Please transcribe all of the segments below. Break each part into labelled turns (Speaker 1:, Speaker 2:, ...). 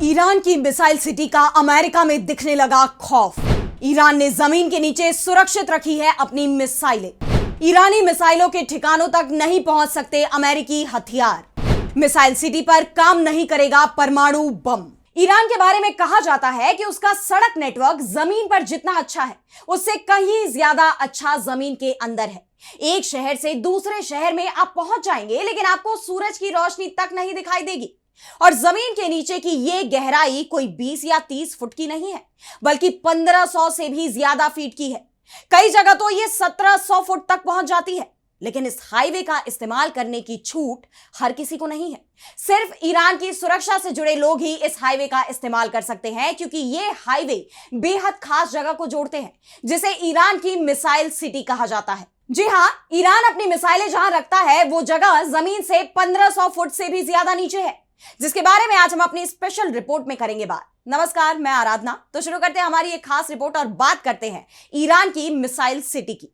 Speaker 1: Iran की missile city का America में दिखने लगा खौफ। ईरान ने जमीन के नीचे सुरक्षित रखी है अपनी मिसाइलें। ईरानी मिसाइलों के ठिकानों तक नहीं पहुंच सकते अमेरिकी हथियार। मिसाइल सिटी पर काम नहीं करेगा परमाणु बम। ईरान के बारे में कहा जाता है कि उसका सड़क नेटवर्क जमीन पर जितना अच्छा है, उससे कहीं ज्यादा अच्छा जमीन के अंदर है। एक शहर से दूसरे शहर में आप पहुंच जाएंगे, लेकिन आपको सूरज की रोशनी तक नहीं दिखाई देगी। और जमीन के नीचे की यह गहराई कोई 20 या 30 फुट की नहीं है, बल्कि 1500 से भी ज्यादा फीट की है। कई जगह तो यह 1700 फुट तक पहुंच जाती है। लेकिन इस हाईवे का इस्तेमाल करने की छूट हर किसी को नहीं है। सिर्फ ईरान की सुरक्षा से जुड़े लोग ही इस हाईवे का इस्तेमाल कर सकते हैं, क्योंकि यह हाईवे बेहद खास जगह को जोड़ते हैं, जिसे ईरान की मिसाइल सिटी कहा जाता है। जी हां, ईरान अपनी मिसाइलें जहां रखता है वो जगह जमीन से 1500 फुट से भी ज्यादा नीचे है, जिसके बारे में आज हम अपनी स्पेशल रिपोर्ट में करेंगे बात। नमस्कार, मैं आराधना। तो शुरू करते हैं हमारी एक खास रिपोर्ट और बात करते हैं ईरान की मिसाइल सिटी की।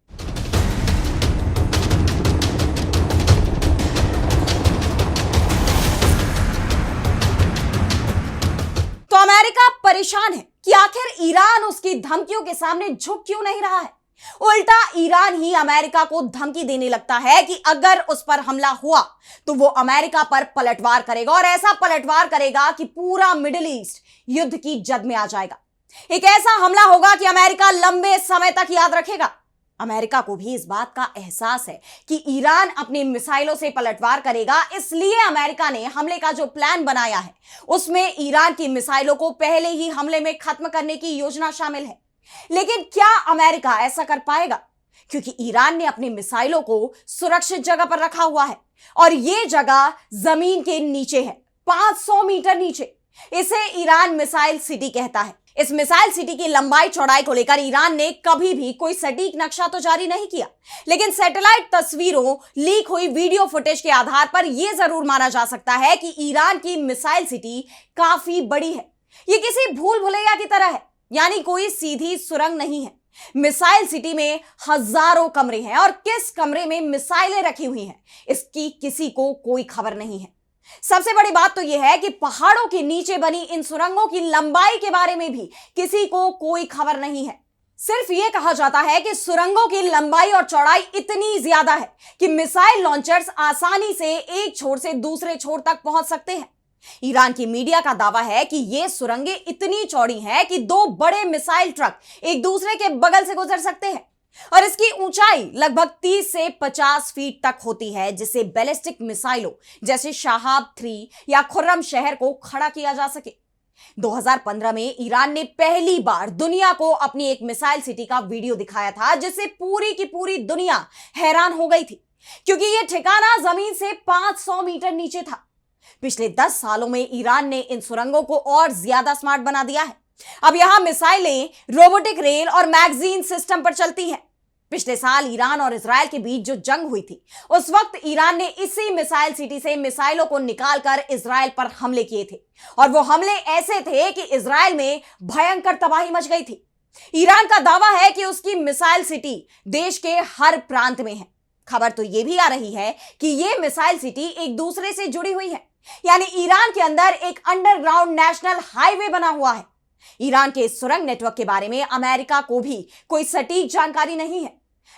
Speaker 1: तो अमेरिका परेशान है कि आखिर ईरान उसकी धमकियों के सामने झुक क्यों नहीं रहा है। उल्टा ईरान ही अमेरिका को धमकी देने लगता है कि अगर उस पर हमला हुआ तो वो अमेरिका पर पलटवार करेगा, और ऐसा पलटवार करेगा कि पूरा मिडिल ईस्ट युद्ध की जद में आ जाएगा। एक ऐसा हमला होगा कि अमेरिका लंबे समय तक याद रखेगा। अमेरिका को भी इस बात का एहसास है कि ईरान अपनी मिसाइलों से पलटवार करेगा, इसलिए अमेरिका ने हमले का जो प्लान बनाया है उसमें ईरान की मिसाइलों को पहले ही हमले में खत्म करने की योजना शामिल है। लेकिन क्या अमेरिका ऐसा कर पाएगा? क्योंकि ईरान ने अपनी मिसाइलों को सुरक्षित जगह पर रखा हुआ है, और यह जगह जमीन के नीचे है, 500 मीटर नीचे। इसे ईरान मिसाइल सिटी कहता है। इस मिसाइल सिटी की लंबाई चौड़ाई को लेकर ईरान ने कभी भी कोई सटीक नक्शा तो जारी नहीं किया, लेकिन सैटेलाइट तस्वीरों, लीक हुई वीडियो फुटेज के आधार पर यह जरूर माना जा सकता है कि ईरान की मिसाइल सिटी काफी बड़ी है। यह किसी भूल भुलैया की तरह है, यानी कोई सीधी सुरंग नहीं है। मिसाइल सिटी में हजारों कमरे हैं, और किस कमरे में मिसाइलें रखी हुई हैं इसकी किसी को कोई खबर नहीं है। सबसे बड़ी बात तो यह है कि पहाड़ों के नीचे बनी इन सुरंगों की लंबाई के बारे में भी किसी को कोई खबर नहीं है। सिर्फ यह कहा जाता है कि सुरंगों की लंबाई और चौड़ाई इतनी ज्यादा है कि मिसाइल लॉन्चर्स आसानी से एक छोर से दूसरे छोर तक पहुंच सकते हैं। ईरान की मीडिया का दावा है कि ये सुरंगें इतनी चौड़ी हैं कि 2 बड़े मिसाइल ट्रक एक दूसरे के बगल से गुजर सकते हैं, और इसकी ऊंचाई लगभग 30 से 50 फीट तक होती है, जिससे बैलिस्टिक मिसाइलों जैसे शाहाब 3 या खुर्रम शहर को खड़ा किया जा सके। 2015 में ईरान ने पहली बार दुनिया को अपनी एक मिसाइल सिटी का वीडियो दिखाया था, जिससे पूरी की पूरी दुनिया हैरान हो गई थी, क्योंकि यह ठिकाना जमीन से 500 मीटर नीचे था। पिछले 10 सालों में ईरान ने इन सुरंगों को और ज्यादा स्मार्ट बना दिया है। अब यहां मिसाइलें रोबोटिक रेल और मैगजीन सिस्टम पर चलती हैं। पिछले साल ईरान और इजराइल के बीच जो जंग हुई थी, उस वक्त ईरान ने इसी मिसाइल सिटी से मिसाइलों को निकालकर इजराइल पर हमले किए थे, और वो हमले ऐसे थे कि इजराइल में भयंकर तबाही मच गई थी। ईरान का दावा है कि उसकी मिसाइल सिटी देश के हर प्रांत में है। खबर तो यह भी आ रही है कि यह मिसाइल सिटी एक दूसरे से जुड़ी हुई है, यानी ईरान के अंदर एक अंडरग्राउंड नेशनल हाईवे बना हुआ है। ईरान के इस सुरंग नेटवर्क के बारे में अमेरिका को भी कोई सटीक जानकारी नहीं है।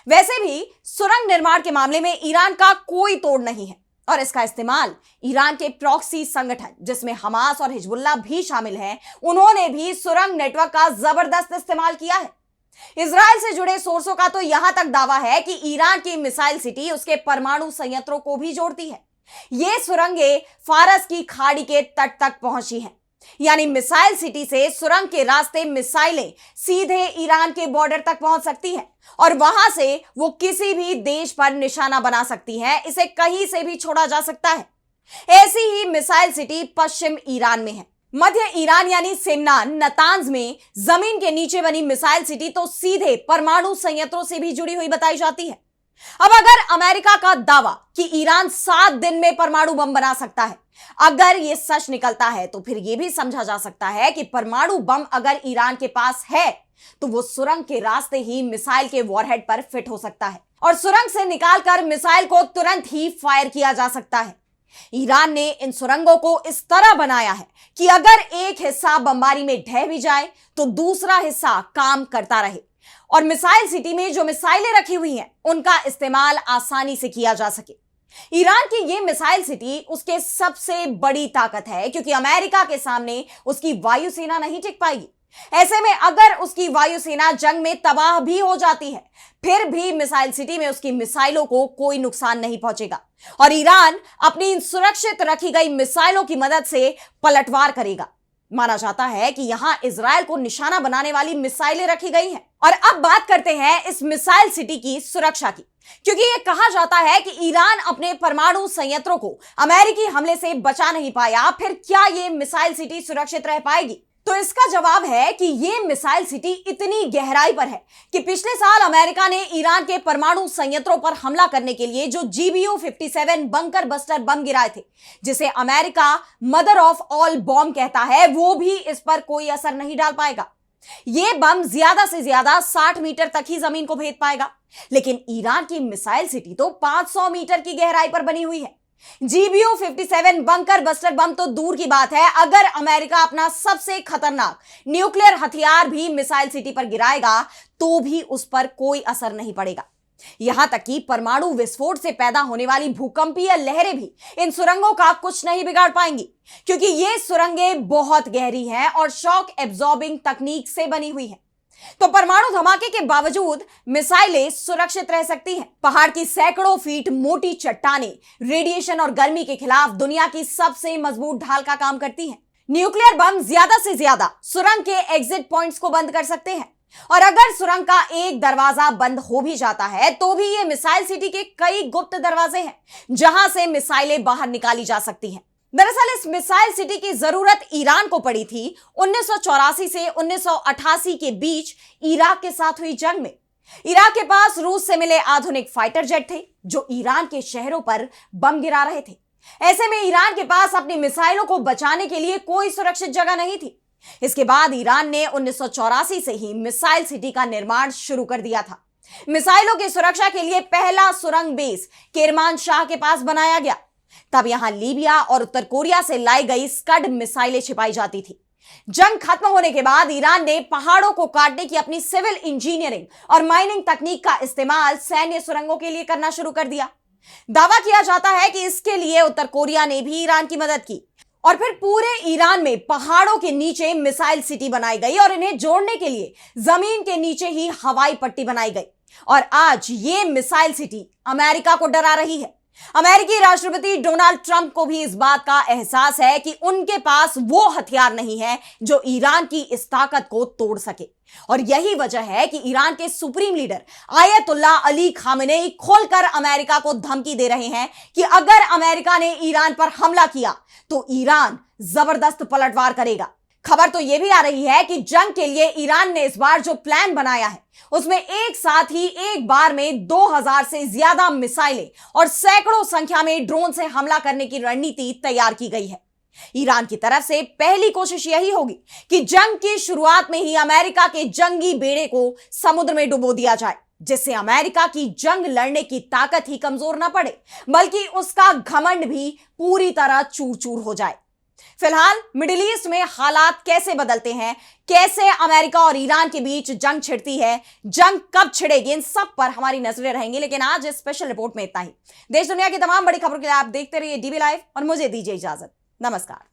Speaker 1: वैसे भी सुरंग निर्माण के मामले में ईरान का कोई तोड़ नहीं है, और इसका इस्तेमाल ईरान के प्रॉक्सी संगठन, जिसमें हमास और हिजबुल्लाह भी शामिल हैं, उन्होंने भी सुरंग नेटवर्क का जबरदस्त इस्तेमाल किया है। इजराइल से जुड़े सोर्सों का तो यहां तक दावा है कि ईरान की मिसाइल सिटी उसके परमाणु संयंत्रों को भी जोड़ती है। ये सुरंगें फारस की खाड़ी के तट तक पहुंची हैं, यानी मिसाइल सिटी से सुरंग के रास्ते मिसाइलें सीधे ईरान के बॉर्डर तक पहुंच सकती हैं, और वहां से वो किसी भी देश पर निशाना बना सकती हैं। इसे कहीं से भी छोड़ा जा सकता है। ऐसी ही मिसाइल सिटी पश्चिम ईरान में है। मध्य ईरान यानी सिमनान, नतांज में जमीन के नीचे बनी मिसाइल सिटी तो सीधे परमाणु संयंत्रों से भी जुड़ी हुई बताई जाती है। अब अगर अमेरिका का दावा कि ईरान 7 दिन में परमाणु बम बना सकता है, अगर यह सच निकलता है, तो फिर यह भी समझा जा सकता है कि परमाणु बम अगर ईरान के पास है तो वो सुरंग के रास्ते ही मिसाइल के वॉरहेड पर फिट हो सकता है, और सुरंग से निकालकर मिसाइल को तुरंत ही फायर किया जा सकता है। ईरान ने इन सुरंगों को इस तरह बनाया है कि अगर एक हिस्सा बमबारी में ढह भी जाए तो दूसरा हिस्सा काम करता रहे और मिसाइल सिटी में जो मिसाइलें रखी हुई हैं उनका इस्तेमाल आसानी से किया जा सके। ईरान की यह मिसाइल सिटी उसके सबसे बड़ी ताकत है, क्योंकि अमेरिका के सामने उसकी वायुसेना नहीं टिक पाएगी। ऐसे में अगर उसकी वायुसेना जंग में तबाह भी हो जाती है, फिर भी मिसाइल सिटी में उसकी मिसाइलों को कोई नुकसान नहीं पहुंचेगा और ईरान अपनी इन सुरक्षित रखी गई मिसाइलों की मदद से पलटवार करेगा। माना जाता है कि यहां इजराइल को निशाना बनाने वाली मिसाइलें रखी गई हैं। और अब बात करते हैं इस मिसाइल सिटी की सुरक्षा की, क्योंकि यह कहा जाता है कि ईरान अपने परमाणु संयंत्रों को अमेरिकी हमले से बचा नहीं पाया, फिर क्या यह मिसाइल सिटी सुरक्षित रह पाएगी? तो इसका जवाब है कि यह मिसाइल सिटी इतनी गहराई पर है कि पिछले साल अमेरिका ने ईरान के परमाणु संयंत्रों पर हमला करने के लिए जो GBU-57 बंकर बस्टर बम गिराए थे, जिसे America mother of all bomb कहता है, वो भी इस पर कोई असर नहीं डाल पाएगा। यह बम ज्यादा से ज्यादा 60 मीटर तक ही जमीन को भेद पाएगा, लेकिन ईरान की मिसाइल सिटी तो 500 मीटर की गहराई पर बनी हुई है। GBU-57 बंकर बस्टर बम तो दूर की बात है, अगर अमेरिका अपना सबसे खतरनाक न्यूक्लियर हथियार भी मिसाइल सिटी पर गिराएगा तो भी उस पर कोई असर नहीं पड़ेगा। यहां तक कि परमाणु विस्फोट से पैदा होने वाली भूकंपीय लहरें भी इन सुरंगों का कुछ नहीं बिगाड़ पाएंगी, क्योंकि ये सुरंगें बहुत गहरी हैं और शॉक एब्जॉर्बिंग तकनीक से बनी हुई हैं। तो परमाणु धमाके के बावजूद मिसाइलें सुरक्षित रह सकती हैं। पहाड़ की सैकड़ों फीट मोटी चट्टानें रेडिएशन और गर्मी के खिलाफ दुनिया की सबसे मजबूत ढाल का काम करती हैं। न्यूक्लियर बम ज्यादा से ज्यादा सुरंग के एग्जिट पॉइंट्स को बंद कर सकते हैं और अगर सुरंग का एक दरवाजा बंद हो भी जाता है तो भी ये मिसाइल सिटी के कई गुप्त दरवाजे हैं जहां से मिसाइलें बाहर निकाली जा सकती हैं। दरअसल इस मिसाइल सिटी की जरूरत ईरान को पड़ी थी 1984 से 1988 के बीच इराक के साथ हुई जंग में। इराक के पास रूस से मिले आधुनिक फाइटर जेट थे जो ईरान के शहरों पर बम गिरा रहे थे। ऐसे में ईरान के पास अपनी मिसाइलों को बचाने के लिए कोई सुरक्षित जगह नहीं थी। इसके बाद ईरान ने 1984 से ही मिसाइल सिटी का निर्माण शुरू कर दिया था। मिसाइलों की सुरक्षा के लिए पहला सुरंग बेस किरमानशाह के पास बनाया गया। तब यहां लीबिया और उत्तर कोरिया से लाई गई स्कड मिसाइलें छिपाई जाती थी। जंग खत्म होने के बाद ईरान ने पहाड़ों को काटने की अपनी सिविल इंजीनियरिंग और माइनिंग तकनीक का इस्तेमाल सैन्य सुरंगों के लिए करना शुरू कर दिया। दावा किया जाता है कि इसके लिए उत्तर कोरिया ने भी ईरान की मदद की और फिर पूरे ईरान में पहाड़ों के नीचे मिसाइल सिटी बनाई गई और इन्हें जोड़ने के लिए जमीन के नीचे ही हवाई पट्टी बनाई गई। और आज ये मिसाइल सिटी अमेरिका को डरा रही है। अमेरिकी राष्ट्रपति डोनाल्ड ट्रंप को भी इस बात का एहसास है कि उनके पास वो हथियार नहीं है जो ईरान की इस ताकत को तोड़ सके और यही वजह है कि ईरान के supreme leader ayatollah Ali Khamenei खोलकर अमेरिका को धमकी दे रहे हैं कि अगर अमेरिका ने ईरान पर हमला किया तो ईरान जबरदस्त पलटवार करेगा। खबर तो यह भी आ रही है कि जंग के लिए ईरान ने इस बार जो प्लान बनाया है उसमें एक साथ ही एक बार में 2000 से ज्यादा मिसाइलें और सैकड़ों संख्या में ड्रोन से हमला करने की रणनीति तैयार की गई है। ईरान की तरफ से पहली कोशिश यही होगी कि जंग की शुरुआत में ही अमेरिका के जंगी बेड़े को समुद्र में डुबो दिया जाए, जिससे अमेरिका की जंग लड़ने की ताकत ही कमजोर न पड़े बल्कि उसका घमंड भी पूरी तरह चूर चूर हो जाए। फिलहाल मिडिल ईस्ट में हालात कैसे बदलते हैं, कैसे अमेरिका और ईरान के बीच जंग छिड़ती है, जंग कब छिड़ेगी, इन सब पर हमारी नजरें रहेंगी। लेकिन आज इस स्पेशल रिपोर्ट में इतना ही। देश दुनिया की तमाम बड़ी खबरों के लिए आप देखते रहिए डीबी लाइव और मुझे दीजिए इजाजत। नमस्कार।